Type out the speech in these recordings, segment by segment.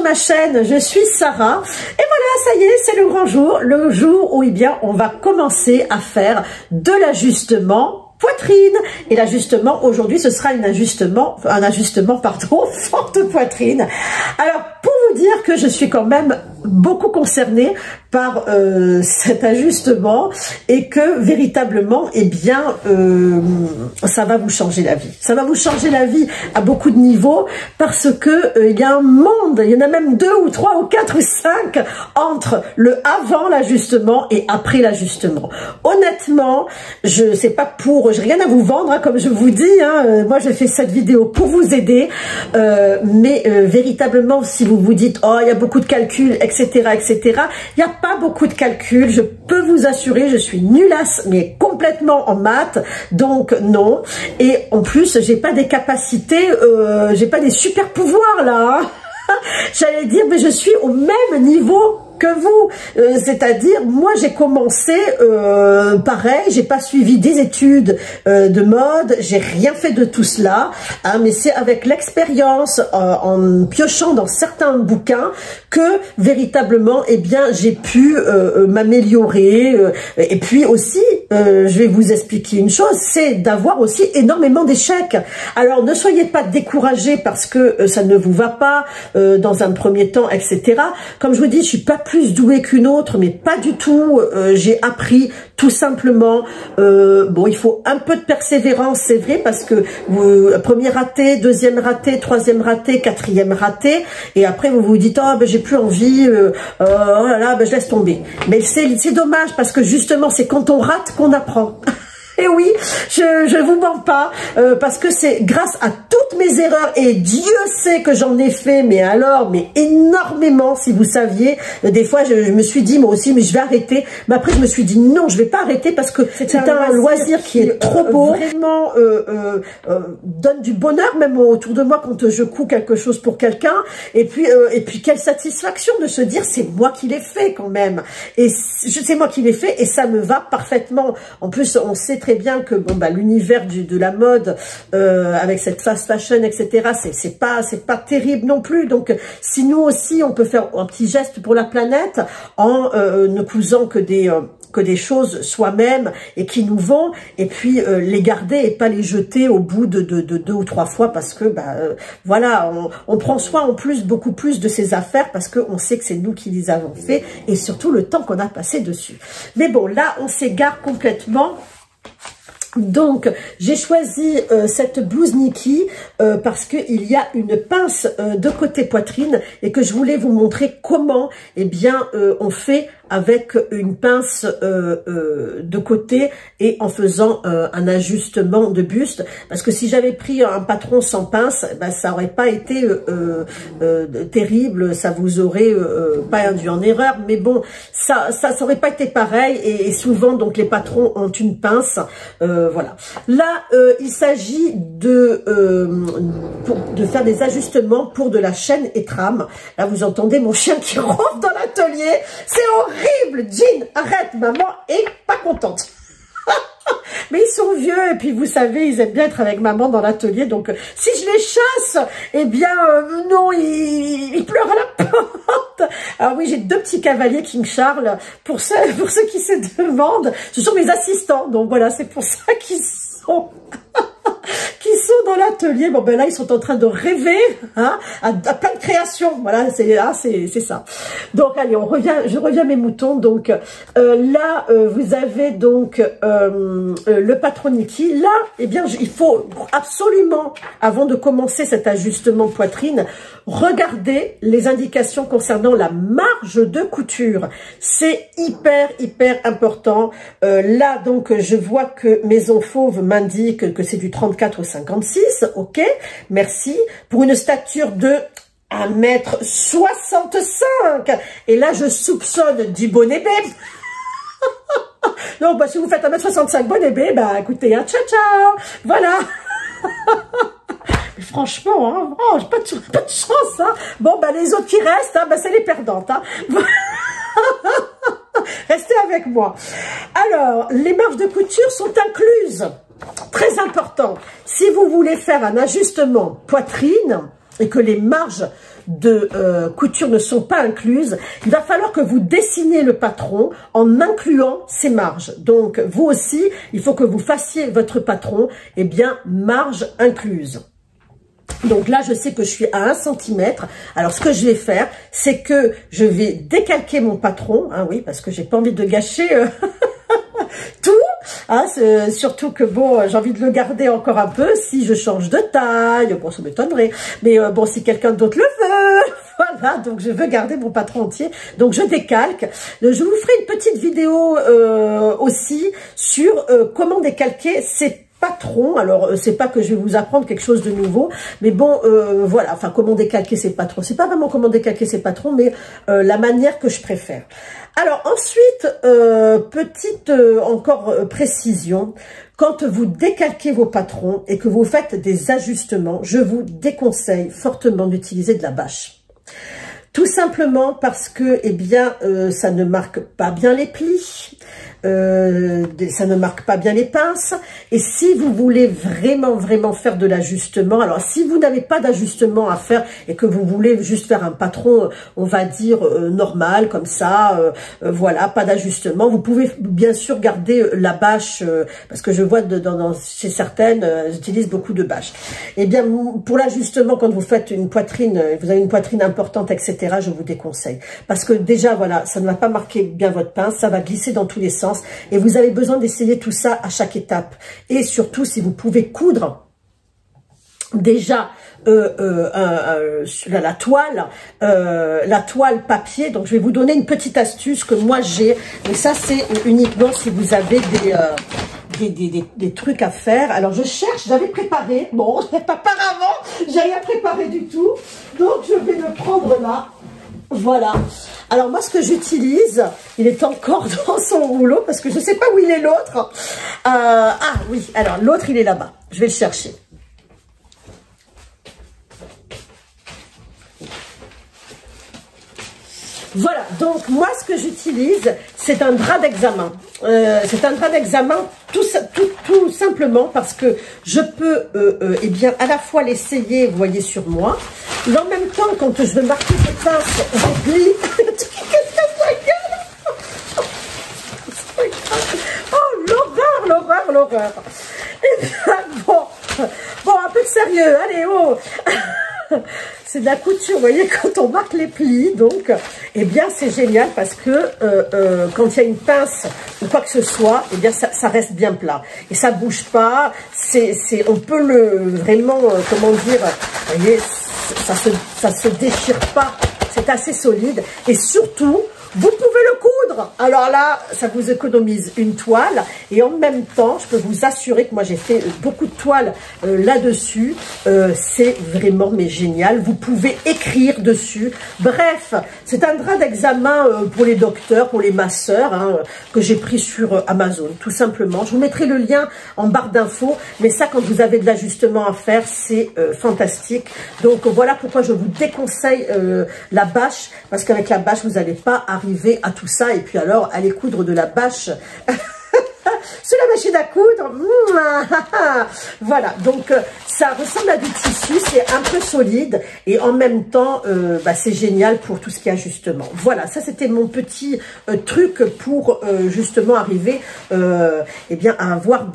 ma chaîne, je suis Sarah et voilà, ça y est, c'est le jour où eh bien, on va commencer à faire de l'ajustement poitrine. Et l'ajustement, aujourd'hui, ce sera un ajustement, forte poitrine. Alors, pour vous dire que je suis quand même beaucoup concernée par cet ajustement et que véritablement, eh bien, ça va vous changer la vie. Ça va vous changer la vie à beaucoup de niveaux parce que il y a un monde, il y en a même 2 ou 3 ou 4 ou 5 entre le avant l'ajustement et après l'ajustement. Honnêtement, je sais pas j'ai rien à vous vendre, hein, comme je vous dis, hein, moi je fais cette vidéo pour vous aider, mais véritablement, si vous vous dites, oh, il y a beaucoup de calculs, etc., etc., il n'y a pas beaucoup de calculs, je peux vous assurer, je suis nullasse, mais complètement en maths, donc non, et en plus, j'ai pas des capacités, j'ai pas des super pouvoirs là, hein. J'allais dire, mais je suis au même niveau que vous, c'est-à-dire moi j'ai commencé pareil, j'ai pas suivi des études de mode, j'ai rien fait de tout cela, hein, mais c'est avec l'expérience, en piochant dans certains bouquins, que véritablement, eh bien, j'ai pu m'améliorer. Et puis aussi, je vais vous expliquer une chose, c'est d'avoir aussi énormément d'échecs. Alors ne soyez pas découragés parce que ça ne vous va pas dans un premier temps, etc. Comme je vous dis, je suis pas plus douée qu'une autre, mais pas du tout. J'ai appris tout simplement. Bon, il faut un peu de persévérance, c'est vrai, parce que premier raté, deuxième raté, troisième raté, quatrième raté, et après vous vous dites, oh ben j'ai plus envie, oh là là, ben je laisse tomber. Mais c'est dommage parce que justement c'est quand on rate qu'on apprend. Et oui, je vous mens pas, parce que c'est grâce à toutes mes erreurs, et Dieu sait que j'en ai fait, mais énormément, si vous saviez. Des fois, je me suis dit, moi aussi, mais je vais arrêter. Mais après, je me suis dit, non, je vais pas arrêter, parce que c'est un loisir qui est trop beau, vraiment donne du bonheur, même autour de moi, quand je couds quelque chose pour quelqu'un. Et puis, quelle satisfaction de se dire, c'est moi qui l'ai fait, quand même. Et c'est moi qui l'ai fait, et ça me va parfaitement. En plus, on sait très bien que bon bah l'univers de la mode avec cette fast fashion, etc., c'est pas terrible non plus. Donc si nous aussi on peut faire un petit geste pour la planète en ne cousant que des choses soi-même et qui nous vont, et puis les garder et pas les jeter au bout de 2 ou 3 fois, parce que voilà, on prend soin en plus, beaucoup plus de ces affaires, parce qu'on sait que c'est nous qui les avons fait, et surtout le temps qu'on a passé dessus. Mais bon, là on s'égare complètement. Donc, j'ai choisi cette blouse Nikki parce qu'il y a une pince de côté poitrine et que je voulais vous montrer comment, eh bien, on fait avec une pince de côté et en faisant un ajustement de buste. Parce que si j'avais pris un patron sans pince, ben, ça aurait pas été terrible, ça vous aurait pas induit en erreur. Mais bon, ça aurait pas été pareil, et souvent, donc, les patrons ont une pince. Voilà. Là, il s'agit de faire des ajustements pour de la chaîne et trame. Là, vous entendez mon chien qui ronfle dans l'atelier. C'est horrible. Jean, arrête, maman est pas contente. Mais ils sont vieux, et puis vous savez, ils aiment bien être avec maman dans l'atelier, donc si je les chasse, eh bien non, ils pleurent à la porte. Alors oui, j'ai 2 petits cavaliers King Charles, pour ceux qui se demandent, ce sont mes assistants, donc voilà, c'est pour ça qu'ils sont dans l'atelier. Bon ben là ils sont en train de rêver, hein, à plein de créations. Voilà, c'est ça. Donc allez, je reviens à mes moutons. Donc là vous avez donc le patron Nikki. Là, eh bien il faut absolument, avant de commencer cet ajustement poitrine, regarder les indications concernant la marge de couture. C'est hyper important. Là donc je vois que Maison Fauve m'indique que c'est du 34 au 56. Ok, merci. Pour une stature de 1m65. Et là, je soupçonne du bonnet B. Donc, bah, si vous faites 1m65 bonnet B, bah, écoutez, hein, ciao, ciao. Voilà. Mais franchement, hein, oh, pas de chance, hein. Bon, bah, les autres qui restent, hein, bah, c'est les perdantes, hein. Restez avec moi. Alors, les marges de couture sont incluses. Très important. Si vous voulez faire un ajustement poitrine, et que les marges de couture ne sont pas incluses, il va falloir que vous dessinez le patron en incluant ces marges. Donc, vous aussi, il faut que vous fassiez votre patron, eh bien, marge incluse. Donc là, je sais que je suis à 1 cm. Alors, ce que je vais faire, c'est que je vais décalquer mon patron. Hein, oui, parce que j'ai pas envie de gâcher tout. Hein, surtout que, bon, j'ai envie de le garder encore un peu. Si je change de taille, bon, ça m'étonnerait. Mais bon, si quelqu'un d'autre le veut, voilà. Donc, je veux garder mon patron entier. Donc, je décalque. Je vous ferai une petite vidéo aussi sur comment décalquer ces patrons. Alors, c'est pas que je vais vous apprendre quelque chose de nouveau, mais bon, voilà, enfin, comment décalquer ces patrons. C'est pas vraiment comment décalquer ces patrons, mais la manière que je préfère. Alors, ensuite, petite encore précision, quand vous décalquez vos patrons et que vous faites des ajustements, je vous déconseille fortement d'utiliser de la bâche. Tout simplement parce que, eh bien, ça ne marque pas bien les plis, ça ne marque pas bien les pinces. Et si vous voulez vraiment faire de l'ajustement, alors si vous n'avez pas d'ajustement à faire et que vous voulez juste faire un patron, on va dire normal, comme ça, voilà, pas d'ajustement, vous pouvez bien sûr garder la bâche, parce que je vois chez certaines, j'utilise beaucoup de bâches. Eh bien, pour l'ajustement, quand vous faites une poitrine, vous avez une poitrine importante, etc., je vous déconseille. Parce que déjà, voilà, ça ne va pas marquer bien votre pince, ça va glisser dans tous les sens. Et vous avez besoin d'essayer tout ça à chaque étape. Et surtout, si vous pouvez coudre déjà la toile papier. Donc, je vais vous donner une petite astuce que moi j'ai. Mais ça, c'est uniquement si vous avez des trucs à faire. Alors, je cherche, j'avais préparé. Bon, apparemment, j'ai rien préparé du tout. Donc, je vais le prendre là. Voilà. Alors moi, ce que j'utilise, il est encore dans son rouleau parce que je ne sais pas où il est l'autre. Ah oui, alors l'autre, il est là-bas. Je vais le chercher. Voilà, donc moi, ce que j'utilise, c'est un drap d'examen. C'est un drap d'examen tout simplement parce que je peux, eh bien, à la fois l'essayer, vous voyez, sur moi, mais en même temps, quand je veux marquer ces pinces, je plie. Qu'est-ce que ça gueule? Oh, l'horreur. Eh bien, bon, un peu de sérieux, allez, oh. C'est de la couture, vous voyez, quand on marque les plis, donc, eh bien, c'est génial parce que quand il y a une pince ou quoi que ce soit, eh bien, ça reste bien plat et ça bouge pas. On peut vraiment, comment dire, vous voyez, ça se déchire pas. C'est assez solide et surtout, vous pouvez le coudre. Alors là, ça vous économise une toile. Et en même temps, je peux vous assurer que moi, j'ai fait beaucoup de toiles là-dessus. C'est vraiment génial. Vous pouvez écrire dessus. Bref, c'est un drap d'examen pour les docteurs, pour les masseurs, hein, que j'ai pris sur Amazon, tout simplement. Je vous mettrai le lien en barre d'infos. Mais ça, quand vous avez de l'ajustement à faire, c'est fantastique. Donc, voilà pourquoi je vous déconseille la bâche. Parce qu'avec la bâche, vous n'allez pas arriver à tout ça. Et puis alors, aller coudre de la bâche sur la machine à coudre. Voilà, donc ça ressemble à du tissu, c'est un peu solide et en même temps, c'est génial pour tout ce qui est ajustement. Voilà, ça c'était mon petit truc pour justement arriver eh bien, à avoir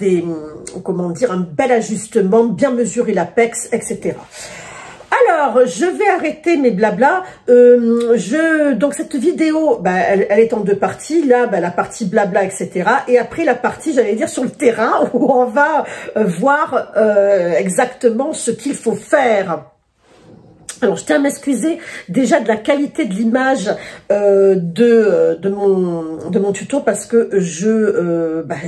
comment dire, un bel ajustement, bien mesurer l'apex, etc. Alors, je vais arrêter mes blabla. Donc, cette vidéo, elle est en 2 parties. Là, la partie blabla, etc. Et après, la partie, j'allais dire, sur le terrain, où on va voir exactement ce qu'il faut faire. Alors, je tiens à m'excuser déjà de la qualité de l'image de mon tuto parce que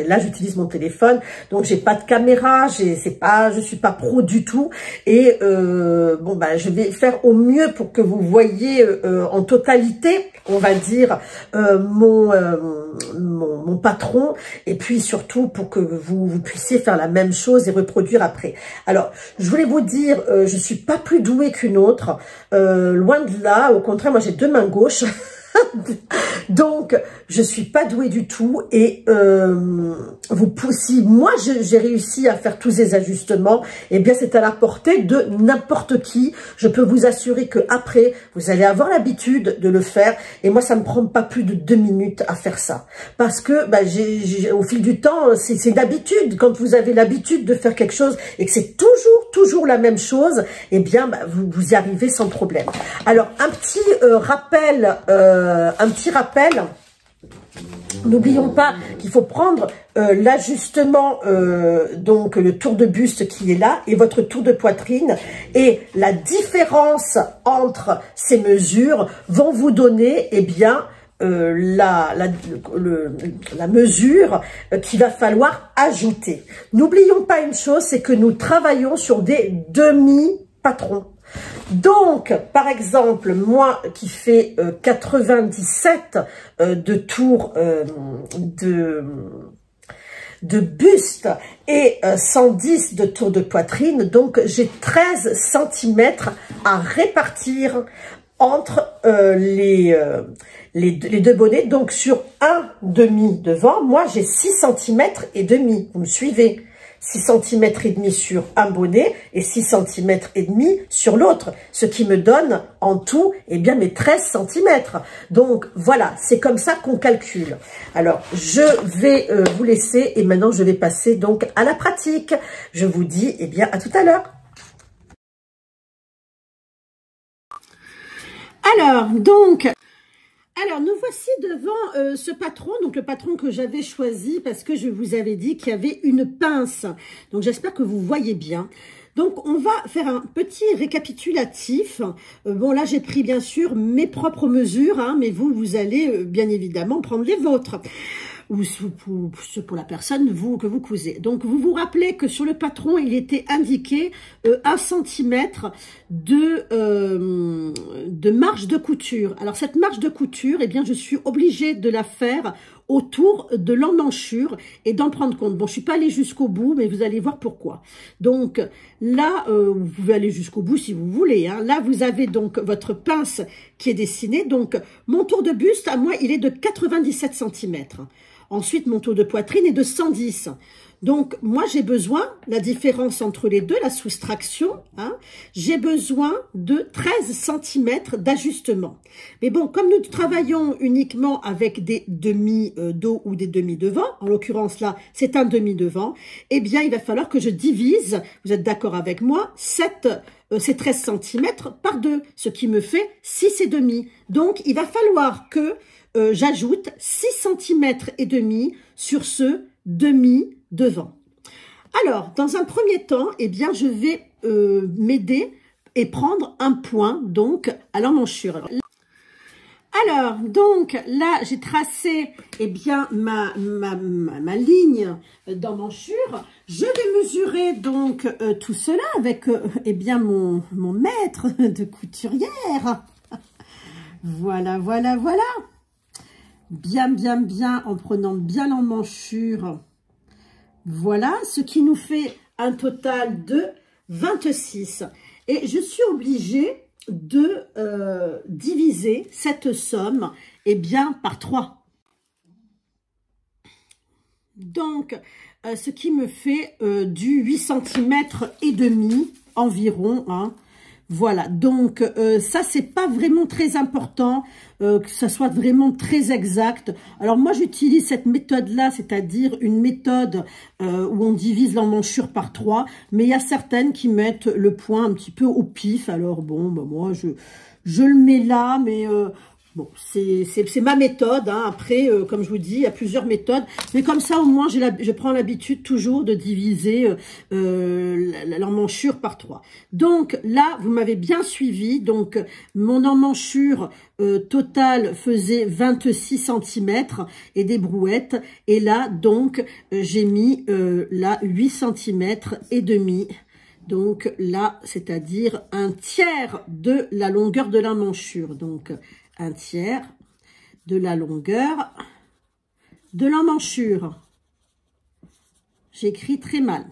là j'utilise mon téléphone, donc j'ai pas de caméra, je suis pas pro du tout et je vais faire au mieux pour que vous voyez en totalité, on va dire, mon patron et puis surtout pour que vous puissiez faire la même chose et reproduire après. Alors, je voulais vous dire, je suis pas plus douée qu'une autre. Loin de là, au contraire, moi j'ai 2 mains gauches. Donc, je suis pas douée du tout et si moi j'ai réussi à faire tous ces ajustements, eh bien c'est à la portée de n'importe qui. Je peux vous assurer que après vous allez avoir l'habitude de le faire et moi ça me prend pas plus de 2 minutes à faire ça parce que bah, au fil du temps c'est d'habitude. Quand vous avez l'habitude de faire quelque chose et que c'est toujours la même chose, eh bien bah, vous y arrivez sans problème. Alors un petit rappel. N'oublions pas qu'il faut prendre l'ajustement, donc le tour de buste qui est là et votre tour de poitrine. Et la différence entre ces mesures vont vous donner, eh bien, la mesure qu'il va falloir ajouter. N'oublions pas une chose, c'est que nous travaillons sur des demi-patrons. Donc, par exemple, moi qui fais 97 de tours de buste et 110 de tours de poitrine, donc j'ai 13 cm à répartir entre les deux bonnets. Donc, sur un demi devant, moi j'ai 6 cm et demi, vous me suivez? 6 cm et demi sur un bonnet et 6 cm et demi sur l'autre, ce qui me donne en tout, eh bien, mes 13 cm. Donc, voilà, c'est comme ça qu'on calcule. Alors, je vais vous laisser et maintenant, je vais passer donc à la pratique. Je vous dis, eh bien, à tout à l'heure. Alors, nous voici devant ce patron, donc le patron que j'avais choisi parce que je vous avais dit qu'il y avait une pince. Donc j'espère que vous voyez bien. Donc on va faire un petit récapitulatif. Bon là j'ai pris bien sûr mes propres mesures, hein, mais vous allez bien évidemment prendre les vôtres. Ou pour la personne que vous cousez. Donc, vous vous rappelez que sur le patron, il était indiqué 1 cm de marge de couture. Alors, cette marge de couture, eh bien, je suis obligée de la faire autour de l'emmanchure et d'en prendre compte. Bon, je suis pas allée jusqu'au bout, mais vous allez voir pourquoi. Donc, là, vous pouvez aller jusqu'au bout si vous voulez. Hein. Là, vous avez donc votre pince qui est dessinée. Donc, mon tour de buste, à moi, il est de 97 cm. Ensuite, mon tour de poitrine est de 110. Donc, moi, j'ai besoin, la différence entre les deux, la soustraction, hein, j'ai besoin de 13 cm d'ajustement. Mais bon, comme nous travaillons uniquement avec des demi-dos ou des demi-devant, en l'occurrence là, c'est un demi-devant, eh bien, il va falloir que je divise, vous êtes d'accord avec moi, ces 13 cm par 2, ce qui me fait 6 et demi. Donc, il va falloir que j'ajoute 6 cm et demi sur ce demi-devant. Alors, dans un premier temps, eh bien, je vais m'aider et prendre un point, donc, à l'emmanchure. Alors, donc, là, j'ai tracé, eh bien, ma ligne d'emmanchure. Je vais mesurer, donc, tout cela avec, eh bien, mon mètre de couturière. Voilà. Bien, en prenant bien l'emmanchure. Voilà, ce qui nous fait un total de 26. Et je suis obligée de diviser cette somme, eh bien, par 3. Donc, ce qui me fait du 8 cm et demi environ, hein. Voilà, donc ça, c'est pas vraiment très important que ça soit vraiment très exact. Alors moi, j'utilise cette méthode-là, c'est-à-dire une méthode où on divise l'emmanchure par 3, mais il y a certaines qui mettent le point un petit peu au pif. Alors bon, bah, moi, je le mets là, mais... bon, c'est ma méthode, hein. Après, comme je vous dis, il y a plusieurs méthodes. Mais comme ça, au moins, je prends l'habitude toujours de diviser l'emmanchure par 3. Donc là, vous m'avez bien suivi. Donc, mon emmanchure totale faisait 26 cm et des brouettes. Et là, donc, j'ai mis là 8 cm et demi. Donc là, c'est-à-dire un tiers de la longueur de l'emmanchure. Donc, un tiers de la longueur de l'emmanchure. J'écris très mal.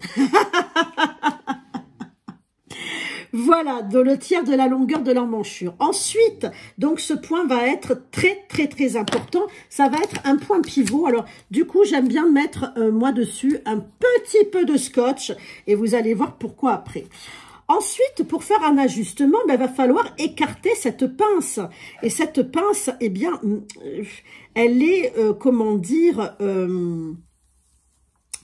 Voilà, dans le tiers de la longueur de l'emmanchure. Ensuite, donc ce point va être très important. Ça va être un point pivot. Alors, du coup, j'aime bien mettre, moi, dessus un petit peu de scotch. Et vous allez voir pourquoi après. Ensuite, pour faire un ajustement, ben, il va falloir écarter cette pince. Et cette pince, eh bien, elle est, comment dire...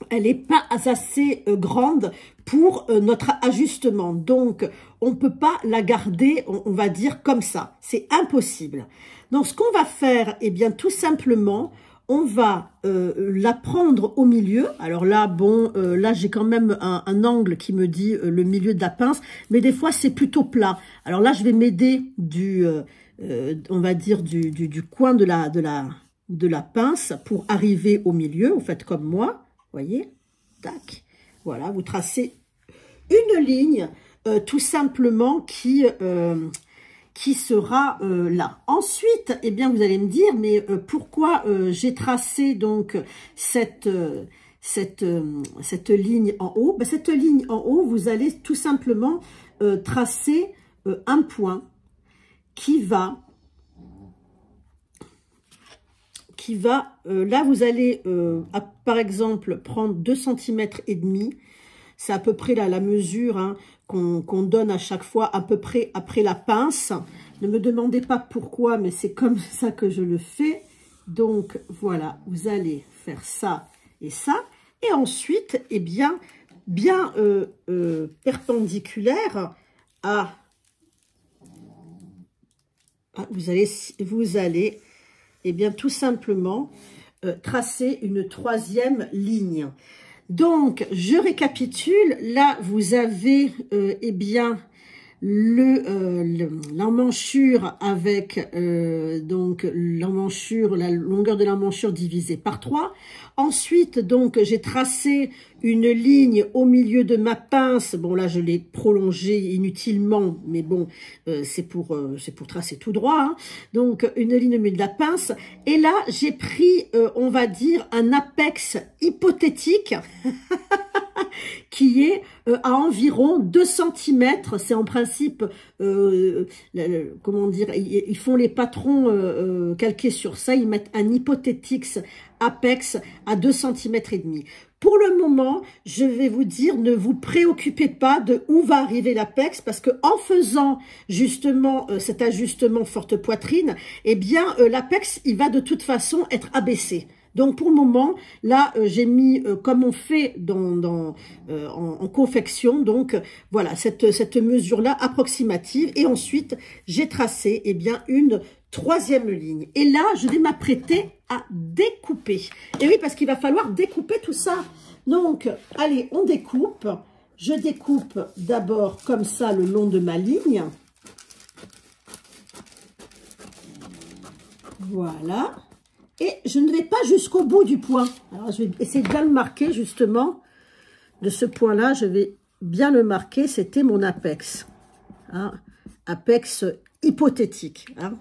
elle n'est pas assez grande pour notre ajustement. Donc, on ne peut pas la garder, on va dire, comme ça. C'est impossible. Donc, ce qu'on va faire, eh bien, tout simplement, on va la prendre au milieu. Alors là, bon, là, j'ai quand même un angle qui me dit le milieu de la pince. Mais des fois, c'est plutôt plat. Alors là, je vais m'aider du, on va dire, du coin de la pince pour arriver au milieu. Vous faites comme moi. Voyez, tac, voilà, vous tracez une ligne tout simplement qui sera là. Ensuite, eh bien, vous allez me dire, mais pourquoi j'ai tracé donc cette ligne en haut? Ben, cette ligne en haut, vous allez tout simplement tracer un point qui va là vous allez par exemple prendre 2 cm et demi, c'est à peu près là, la mesure hein, qu'on donne à chaque fois à peu près après la pince. Ne me demandez pas pourquoi, mais c'est comme ça que je le fais. Donc voilà, vous allez faire ça et ça, et ensuite eh bien perpendiculaire à vous allez eh bien, tout simplement, tracer une 3e ligne. Donc, je récapitule. Là, vous avez, eh bien, l'emmanchure avec, donc, l'emmanchure, la longueur de l'emmanchure divisée par 3. Ensuite, donc, j'ai tracé une ligne au milieu de ma pince. Bon, là, je l'ai prolongée inutilement, mais bon, c'est pour tracer tout droit. Hein. Donc, une ligne au milieu de la pince. Et là, j'ai pris, on va dire, un apex hypothétique qui est à environ 2 cm. C'est en principe, comment dire, ils font les patrons calqués sur ça. Ils mettent un hypothétique apex à 2 cm et demi. Pour le moment, je vais vous dire, ne vous préoccupez pas de où va arriver l'apex, parce que en faisant justement cet ajustement forte poitrine, eh bien l'apex, il va de toute façon être abaissé. Donc pour le moment, là, j'ai mis comme on fait en confection, donc voilà, cette mesure-là approximative. Et ensuite, j'ai tracé eh bien une 3e ligne. Et là, je vais m'apprêter à découper. Et oui, parce qu'il va falloir découper tout ça. Donc, allez, on découpe. Je découpe d'abord comme ça le long de ma ligne. Voilà. Et je ne vais pas jusqu'au bout du point. Alors, je vais essayer de bien le marquer, justement. De ce point-là, je vais bien le marquer. C'était mon apex. Hein, apex hypothétique. Hein.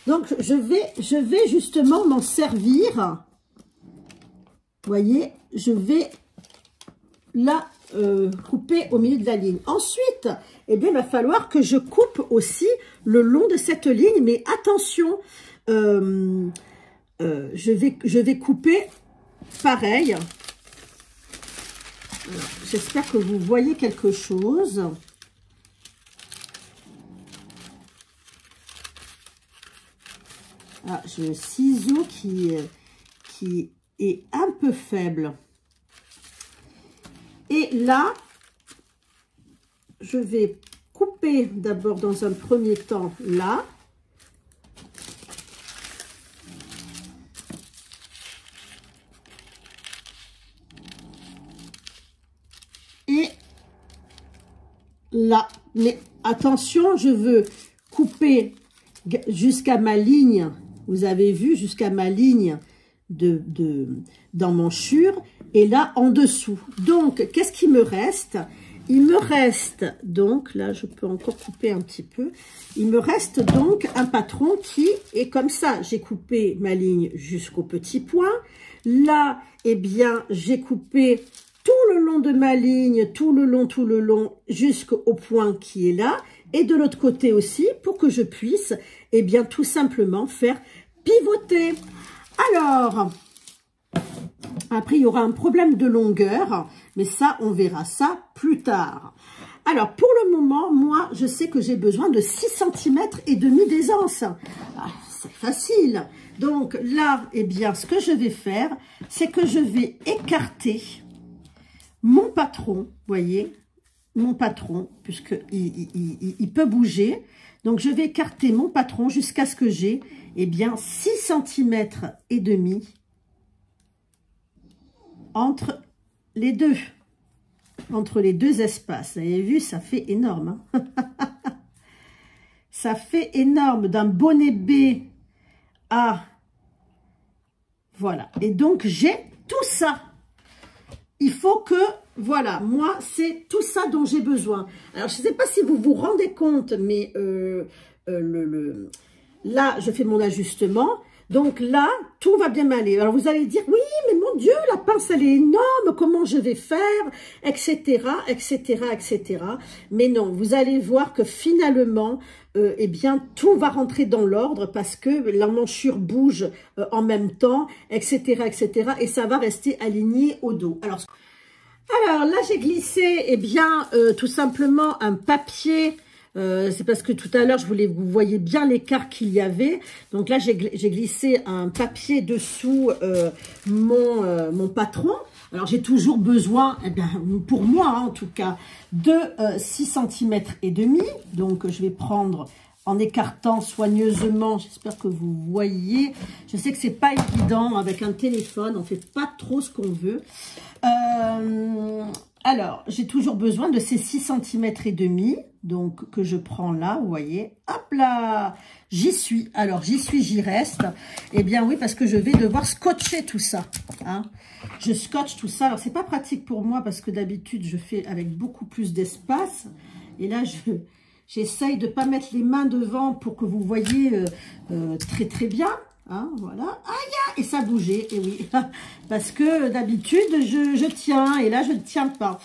Donc, je vais justement m'en servir. Vous voyez, je vais la couper au milieu de la ligne. Ensuite, eh bien, il va falloir que je coupe aussi le long de cette ligne. Mais attention, je vais couper pareil. J'espère que vous voyez quelque chose. Ah, j'ai le ciseau qui est un peu faible. Et là, je vais couper d'abord dans un premier temps là. Et là. Mais attention, je veux couper jusqu'à ma ligne. Vous avez vu, jusqu'à ma ligne d'emmanchure, et là en dessous. Donc, qu'est-ce qui me reste? Il me reste donc, là je peux encore couper un petit peu, il me reste donc un patron qui est comme ça. J'ai coupé ma ligne jusqu'au petit point. Là, eh bien, j'ai coupé tout le long de ma ligne, tout le long, jusqu'au point qui est là, et de l'autre côté aussi, pour que je puisse, eh bien, tout simplement faire pivoter. Alors, après, il y aura un problème de longueur, mais ça, on verra ça plus tard. Alors, pour le moment, moi, je sais que j'ai besoin de 6 cm et demi d'aisance. Ah, c'est facile. Donc là, eh bien, ce que je vais faire, c'est que je vais écarter mon patron, voyez, mon patron, puisqu'il peut bouger. Donc, je vais écarter mon patron jusqu'à ce que j'ai, eh bien, 6 cm et demi entre les deux espaces. Vous avez vu, ça fait énorme. Hein. Ça fait énorme d'un bonnet B à... Voilà. Et donc, j'ai tout ça. Il faut que... Voilà, moi, c'est tout ça dont j'ai besoin. Alors, je ne sais pas si vous vous rendez compte, mais là, je fais mon ajustement. Donc là, tout va bien m'aller. Alors, vous allez dire, oui, mais mon Dieu, la pince, elle est énorme. Comment je vais faire, etc., etc., etc. Mais non, vous allez voir que finalement, eh bien, tout va rentrer dans l'ordre parce que l'emmanchure bouge en même temps, etc., etc. Et ça va rester aligné au dos. Alors là, j'ai glissé, eh bien, tout simplement un papier. C'est parce que tout à l'heure, vous voyez bien l'écart qu'il y avait. Donc là, j'ai glissé un papier dessous mon patron. Alors, j'ai toujours besoin, eh bien, pour moi en tout cas, de 6 cm et demi. Donc, je vais prendre en écartant soigneusement. J'espère que vous voyez. Je sais que c'est pas évident avec un téléphone. On fait pas trop ce qu'on veut. Alors, j'ai toujours besoin de ces 6 cm et demi, donc que je prends là, vous voyez, hop là, j'y suis. Alors, j'y reste. Eh bien oui, parce que je vais devoir scotcher tout ça. Hein. Je scotche tout ça. Alors, c'est pas pratique pour moi parce que d'habitude, je fais avec beaucoup plus d'espace. Et là, j'essaye de pas mettre les mains devant pour que vous voyez très très bien. Hein, voilà, aïe, et ça bougeait, et oui, parce que d'habitude, je tiens, et là, je ne tiens pas.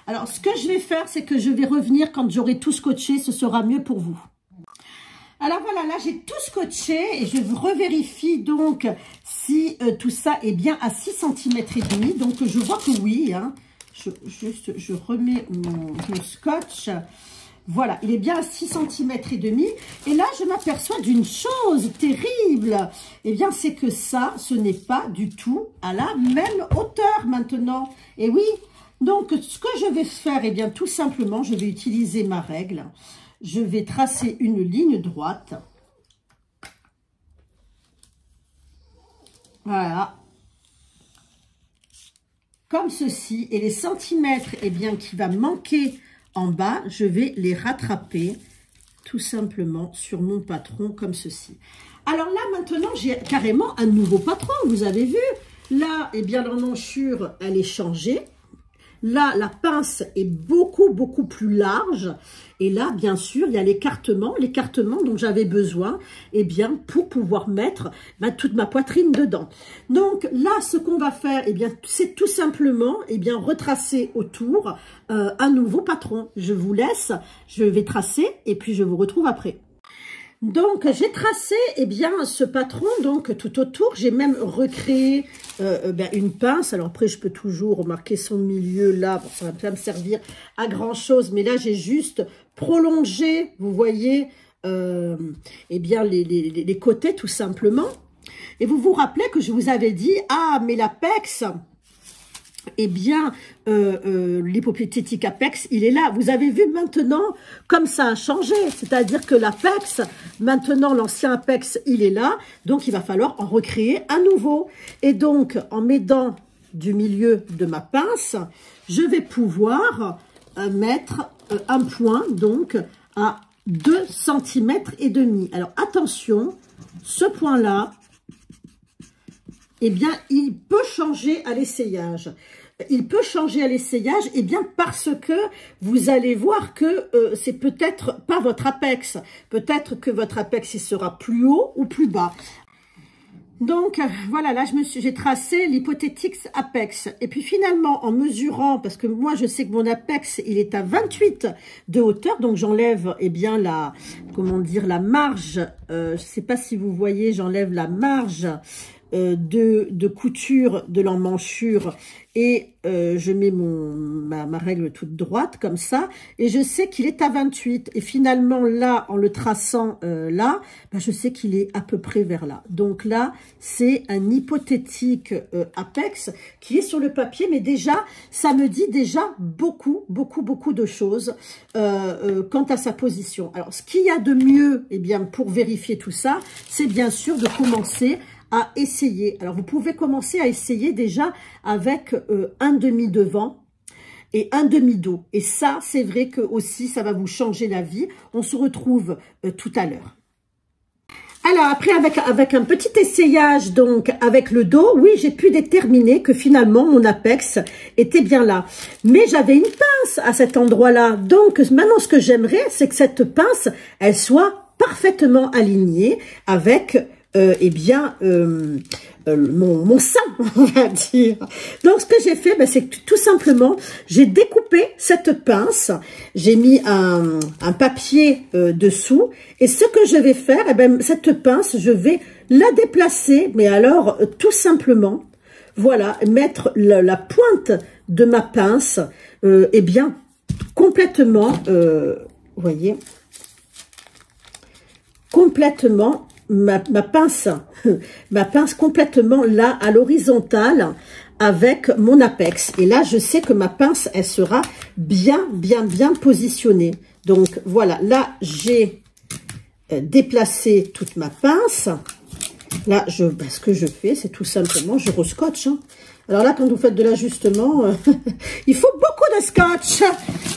Alors, ce que je vais faire, c'est que je vais revenir quand j'aurai tout scotché, ce sera mieux pour vous. Alors voilà, là, j'ai tout scotché, et je revérifie donc si tout ça est bien à 6 cm et demi, donc je vois que oui, hein, je remets mon scotch. Voilà, il est bien à 6 cm et demi. Et là, je m'aperçois d'une chose terrible. Eh bien, c'est que ça, ce n'est pas du tout à la même hauteur maintenant. Et oui, donc, ce que je vais faire, eh bien, tout simplement, je vais utiliser ma règle. Je vais tracer une ligne droite. Voilà. Comme ceci. Et les centimètres, eh bien, qui va manquer en bas, je vais les rattraper tout simplement sur mon patron comme ceci. Alors là, maintenant, j'ai carrément un nouveau patron, vous avez vu. Là, eh bien, l'emmanchure, elle est changée. Là, la pince est beaucoup plus large. Et là, bien sûr, il y a l'écartement dont j'avais besoin, eh bien, pour pouvoir mettre toute ma poitrine dedans. Donc là, ce qu'on va faire, eh bien, c'est tout simplement, eh bien, retracer autour un nouveau patron. Je vous laisse, je vais tracer et puis je vous retrouve après. Donc, j'ai tracé, eh bien, ce patron, donc, tout autour. J'ai même recréé une pince. Alors, après, je peux toujours marquer son milieu là. Ça va pas me servir à grand-chose. Mais là, j'ai juste prolongé, vous voyez, eh bien, les côtés, tout simplement. Et vous vous rappelez que je vous avais dit, ah, mais l'apex... Eh bien, l'hypophytétique apex, il est là. Vous avez vu maintenant comme ça a changé. C'est-à-dire que l'apex, maintenant l'ancien apex, il est là. Donc, il va falloir en recréer un nouveau. Et donc, en m'aidant du milieu de ma pince, je vais pouvoir mettre un point, donc, à 2 cm et demi. Alors, attention, ce point-là, eh bien, il peut changer à l'essayage. Il peut changer à l'essayage, eh bien, parce que vous allez voir que c'est peut-être pas votre apex. Peut-être que votre apex, il sera plus haut ou plus bas. Donc, voilà, là, j'ai tracé l'hypothétique apex. Et puis, finalement, en mesurant, parce que moi, je sais que mon apex, il est à 28 de hauteur. Donc, j'enlève, eh bien, la, comment dire, la marge. Je sais pas si vous voyez, j'enlève la marge de couture de l'emmanchure et je mets ma règle toute droite comme ça et je sais qu'il est à 28 et finalement là en le traçant là ben, je sais qu'il est à peu près vers là. Donc là c'est un hypothétique apex qui est sur le papier, mais déjà ça me dit déjà beaucoup de choses quant à sa position. Alors ce qu'il y a de mieux, eh bien pour vérifier tout ça, c'est bien sûr de commencer à essayer. Alors, vous pouvez commencer à essayer déjà avec un demi-devant et un demi-dos. Et ça, c'est vrai que aussi, ça va vous changer la vie. On se retrouve tout à l'heure. Alors, après, avec un petit essayage, donc, avec le dos, oui, j'ai pu déterminer que finalement, mon apex était bien là. Mais j'avais une pince à cet endroit-là. Donc, maintenant, ce que j'aimerais, c'est que cette pince, elle soit parfaitement alignée avec eh bien, mon sein, on va dire. Donc, ce que j'ai fait, ben, c'est que tout simplement, j'ai découpé cette pince, j'ai mis un papier dessous, et ce que je vais faire, eh ben, cette pince, je vais la déplacer, mais alors, tout simplement, voilà, mettre la pointe de ma pince, eh bien, complètement, vous voyez, complètement, ma pince complètement là à l'horizontale avec mon apex. Et là, je sais que ma pince, elle sera bien positionnée. Donc voilà, là j'ai déplacé toute ma pince. Là, ce que je fais, c'est tout simplement, je rescotche. Hein. Alors là, quand vous faites de l'ajustement, il faut beaucoup de scotch,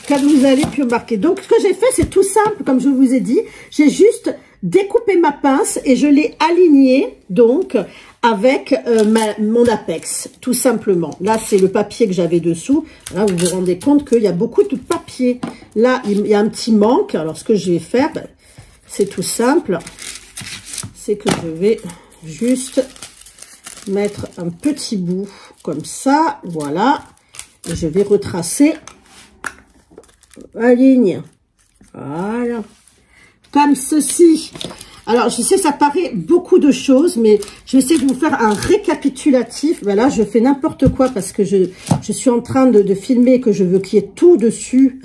comme vous allez pu remarquer. Donc, ce que j'ai fait, c'est tout simple, comme je vous ai dit. J'ai juste découpé ma pince et je l'ai alignée, donc, avec mon apex, tout simplement. Là, c'est le papier que j'avais dessous. Là, vous vous rendez compte qu'il y a beaucoup de papier. Là, il y a un petit manque. Alors, ce que je vais faire, ben, c'est tout simple. C'est que je vais juste mettre un petit bout comme ça, voilà, et je vais retracer la ligne, voilà, comme ceci. Alors, je sais, ça paraît beaucoup de choses, mais je vais essayer de vous faire un récapitulatif. Ben là, je fais n'importe quoi parce que je suis en train de filmer, que je veux qu'il y ait tout dessus,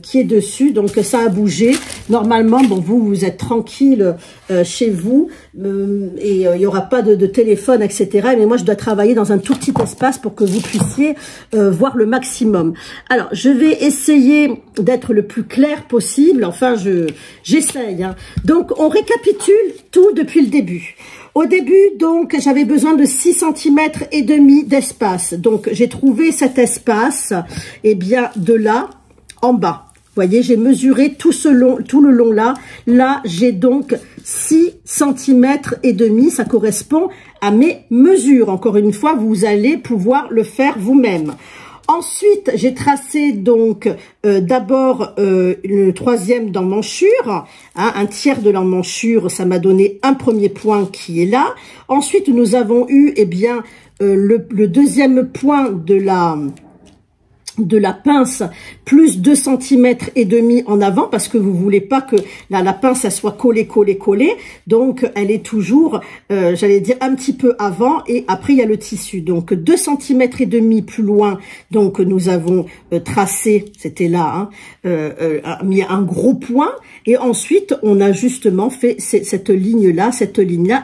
qui est dessus. Donc, ça a bougé. Normalement, bon, vous êtes tranquille chez vous et il n'y aura pas de téléphone, etc. Mais moi, je dois travailler dans un tout petit espace pour que vous puissiez voir le maximum. Alors, je vais essayer d'être le plus clair possible. Enfin, j'essaye. Hein. Donc, on récapitule tout depuis le début. Au début, donc, j'avais besoin de 6 cm et demi d'espace. Donc, j'ai trouvé cet espace, eh bien, de là en bas. Vous voyez, j'ai mesuré tout le long là. Là, j'ai donc 6 cm et demi. Ça correspond à mes mesures. Encore une fois, vous allez pouvoir le faire vous-même. Ensuite, j'ai tracé donc d'abord le troisième d'emmanchure, hein, un tiers de l'emmanchure, ça m'a donné un premier point qui est là. Ensuite, nous avons eu eh bien le deuxième point de la pince plus 2 cm et demi en avant parce que vous voulez pas que la pince elle soit collée. Donc elle est toujours j'allais dire un petit peu avant et après il y a le tissu. Donc 2 cm et demi plus loin. Donc nous avons tracé, c'était là mis un gros point et ensuite on a justement fait cette ligne là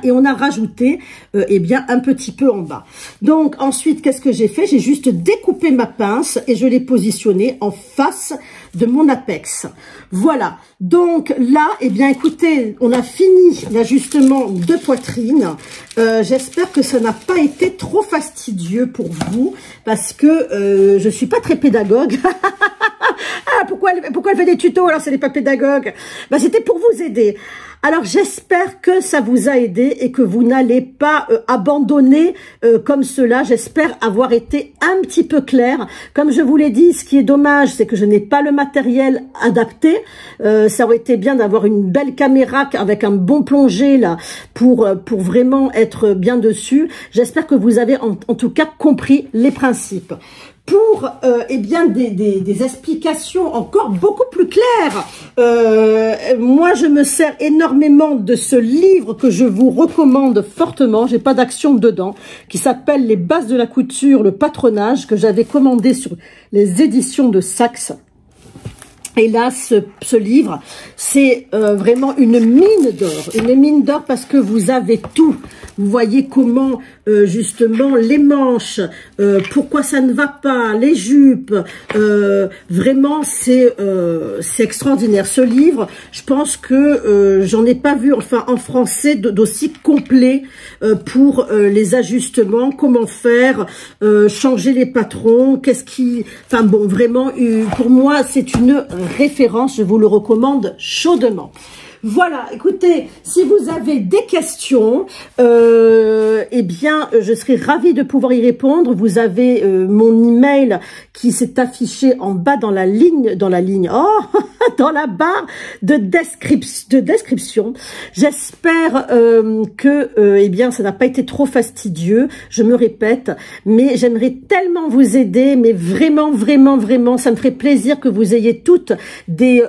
et on a rajouté eh bien un petit peu en bas. Donc ensuite qu'est-ce que j'ai fait? J'ai juste découpé ma pince et je l'ai positionnée en face de mon apex. Voilà. Donc là, eh bien, écoutez, on a fini l'ajustement de poitrine. J'espère que ça n'a pas été trop fastidieux pour vous parce que je suis pas très pédagogue. Ah, pourquoi elle fait des tutos, alors c'est pas pédagogue. Ben, c'était pour vous aider. Alors j'espère que ça vous a aidé et que vous n'allez pas abandonner comme cela. J'espère avoir été un petit peu clair. Comme je vous l'ai dit, ce qui est dommage, c'est que je n'ai pas le matériel adapté. Ça aurait été bien d'avoir une belle caméra avec un bon plongé là pour vraiment être bien dessus. J'espère que vous avez en tout cas compris les principes. Pour eh bien des explications encore beaucoup plus claires, moi je me sers énormément de ce livre que je vous recommande fortement, j'ai pas d'action dedans, qui s'appelle Les bases de la couture, le patronage, que j'avais commandé sur les éditions de Saxe. Et là, ce livre, c'est vraiment une mine d'or parce que vous avez tout. Vous voyez comment, justement, les manches, pourquoi ça ne va pas, les jupes, vraiment, c'est extraordinaire. Ce livre, je pense que j'en ai pas vu, enfin, en français, d'aussi complet pour les ajustements, comment faire, changer les patrons, enfin bon, vraiment, pour moi, c'est une référence, je vous le recommande chaudement. Voilà, écoutez, si vous avez des questions, eh bien, je serai ravie de pouvoir y répondre. Vous avez mon email qui s'est affiché en bas dans la barre de description. J'espère que, eh bien, ça n'a pas été trop fastidieux. Je me répète, mais j'aimerais tellement vous aider, mais vraiment, vraiment, vraiment, ça me ferait plaisir que vous ayez toutes des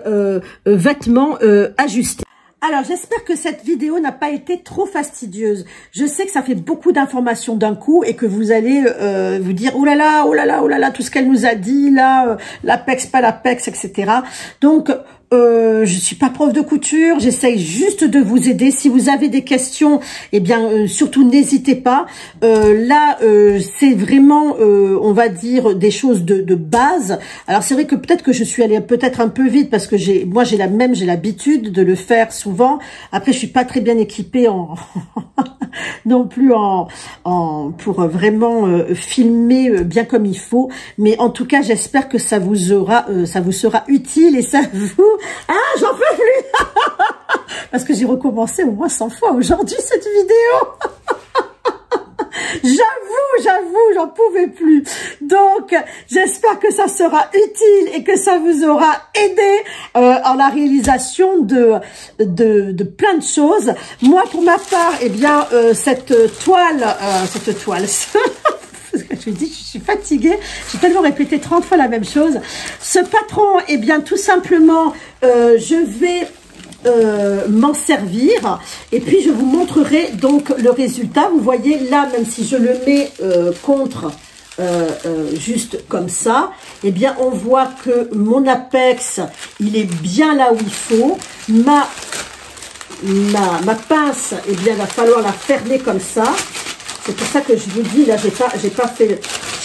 vêtements ajustés. Alors, j'espère que cette vidéo n'a pas été trop fastidieuse. Je sais que ça fait beaucoup d'informations d'un coup et que vous allez vous dire « Oh là là, oh là là, oh là là, tout ce qu'elle nous a dit, là, l'APEX, pas l'APEX, etc. » Donc, je suis pas prof de couture, j'essaye juste de vous aider. Si vous avez des questions, eh bien, surtout n'hésitez pas. Là, c'est vraiment, on va dire, des choses de base. Alors, c'est vrai que peut-être que je suis allée peut-être un peu vite parce que j'ai l'habitude de le faire souvent. Après, je suis pas très bien équipée non plus pour vraiment filmer bien comme il faut. Mais en tout cas, j'espère que ça vous sera utile et ça vous... Ah, j'en peux plus parce que j'ai recommencé au moins 100 fois aujourd'hui cette vidéo. J'avoue, j'en pouvais plus. Donc, j'espère que ça sera utile et que ça vous aura aidé en la réalisation de plein de choses. Moi, pour ma part, eh bien, cette toile, je dis, je suis fatiguée, j'ai tellement répété 30 fois la même chose. Ce patron, eh bien, tout simplement, je vais m'en servir et puis je vous montrerai donc le résultat. Vous voyez là, même si je le mets contre juste comme ça, eh bien, on voit que mon apex, il est bien là où il faut. Ma pince, eh bien, il va falloir la fermer comme ça. C'est pour ça que je vous dis, là, j'ai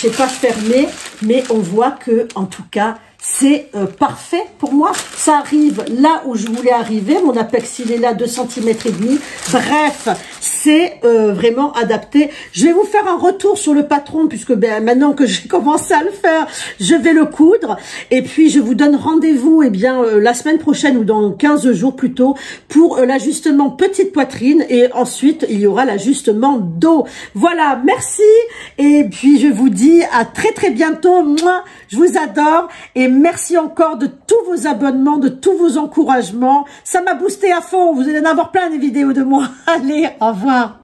pas fermé, mais on voit que, en tout cas, c'est parfait pour moi. Ça arrive là où je voulais arriver. Mon apex, il est là, 2,5 cm. Bref, c'est vraiment adapté. Je vais vous faire un retour sur le patron, puisque maintenant que j'ai commencé à le faire, je vais le coudre. Et puis, je vous donne rendez-vous eh bien la semaine prochaine ou dans 15 jours plutôt pour l'ajustement petite poitrine. Et ensuite, il y aura l'ajustement dos. Voilà, merci. Et puis, je vous dis à très très bientôt. Moi, je vous adore. Et merci encore de tous vos abonnements, de tous vos encouragements. Ça m'a boosté à fond. Vous allez en avoir plein des vidéos de moi. Allez, au revoir.